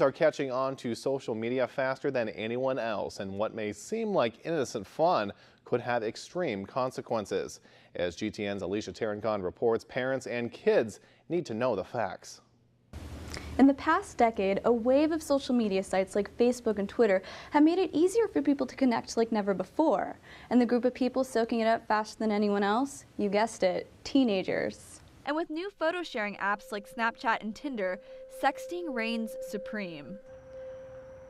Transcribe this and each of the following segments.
Are catching on to social media faster than anyone else, and what may seem like innocent fun could have extreme consequences. As GTN's Alicia Tarancon reports, parents and kids need to know the facts. In the past decade, a wave of social media sites like Facebook and Twitter have made it easier for people to connect like never before. And the group of people soaking it up faster than anyone else, you guessed it, teenagers. And with new photo sharing apps like Snapchat and Tinder, sexting reigns supreme.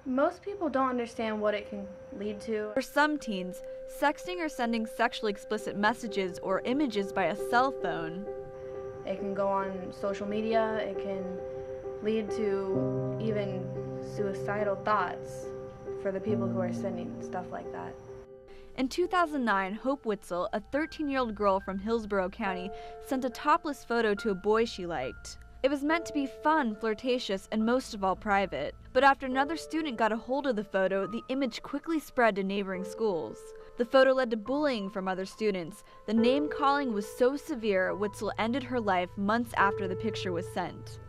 Most people don't understand what it can lead to. For some teens, sexting or sending sexually explicit messages or images by a cell phone. It can go on social media, it can lead to even suicidal thoughts for the people who are sending stuff like that. In 2009, Hope Witzel, a 13-year-old girl from Hillsborough County, sent a topless photo to a boy she liked. It was meant to be fun, flirtatious, and most of all private. But after another student got a hold of the photo, the image quickly spread to neighboring schools. The photo led to bullying from other students. The name-calling was so severe, Witzel ended her life months after the picture was sent.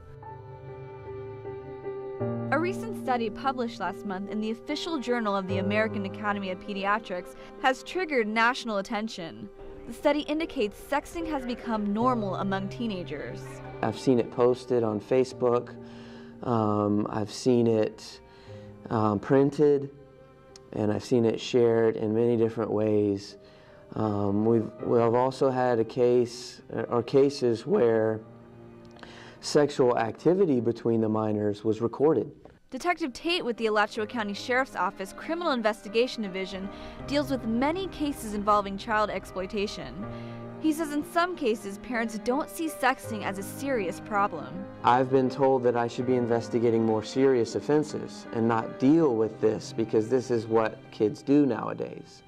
A recent study published last month in the official journal of the American Academy of Pediatrics has triggered national attention. The study indicates sexting has become normal among teenagers. I've seen it posted on Facebook, I've seen it printed, and I've seen it shared in many different ways. We've also had a case or cases where sexual activity between the minors was recorded. Detective Tate with the Alachua County Sheriff's Office Criminal Investigation Division deals with many cases involving child exploitation. He says in some cases, parents don't see sexting as a serious problem. I've been told that I should be investigating more serious offenses and not deal with this because this is what kids do nowadays.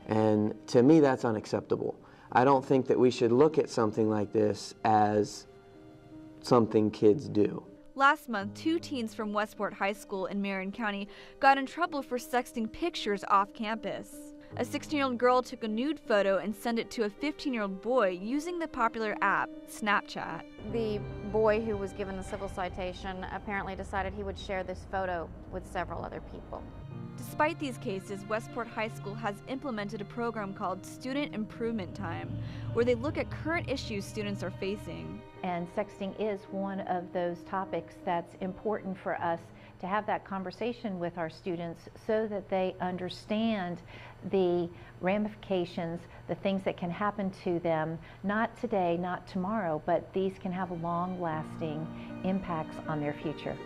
And to me, that's unacceptable. I don't think that we should look at something like this as something kids do. Last month, 2 teens from Westport High School in Marion County got in trouble for sexting pictures off campus. A 16-year-old girl took a nude photo and sent it to a 15-year-old boy using the popular app Snapchat. The boy who was given the civil citation apparently decided he would share this photo with several other people. Despite these cases, Westport High School has implemented a program called Student Improvement Time, where they look at current issues students are facing. And sexting is one of those topics that's important for us to have that conversation with our students so that they understand the ramifications, the things that can happen to them, not today, not tomorrow, but these can have long-lasting impacts on their future.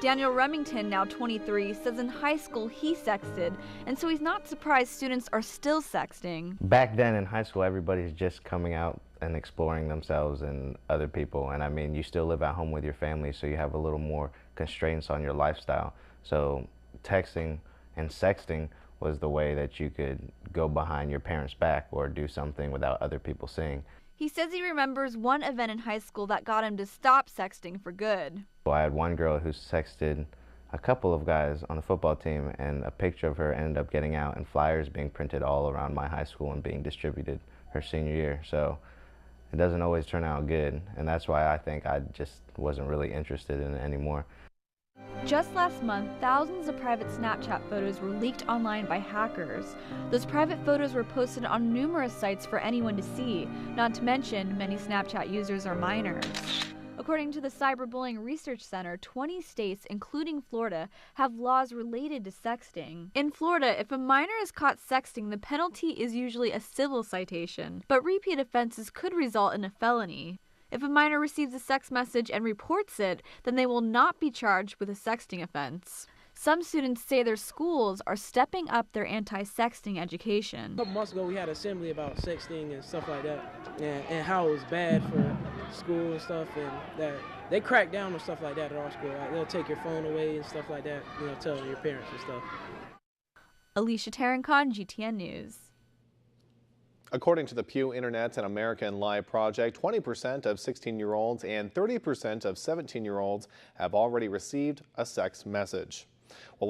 Daniel Remington, now 23, says in high school he sexted, and so he's not surprised students are still sexting. Back then in high school, everybody's just coming out and exploring themselves and other people, and I mean, you still live at home with your family, so you have a little more constraints on your lifestyle. So texting and sexting was the way that you could go behind your parents' back or do something without other people seeing. He says he remembers one event in high school that got him to stop sexting for good. Well, I had one girl who sexted a couple of guys on the football team, and a picture of her ended up getting out and flyers being printed all around my high school and being distributed her senior year. So it doesn't always turn out good, and that's why I think I just wasn't really interested in it anymore. Just last month, thousands of private Snapchat photos were leaked online by hackers. Those private photos were posted on numerous sites for anyone to see, not to mention many Snapchat users are minors. According to the Cyberbullying Research Center, 20 states, including Florida, have laws related to sexting. In Florida, if a minor is caught sexting, the penalty is usually a civil citation, but repeat offenses could result in a felony. If a minor receives a sex message and reports it, then they will not be charged with a sexting offense. Some students say their schools are stepping up their anti-sexting education. A couple months ago, we had an assembly about sexting and stuff like that, and how it was bad for school and stuff, and that they crack down on stuff like that at our school. Like, they'll take your phone away and stuff like that, you know, tell your parents and stuff. Alicia Tarancon, GTN News. According to the Pew Internet and American Lie Project, 20% of 16-year-olds and 30% of 17-year-olds have already received a sex message. Well,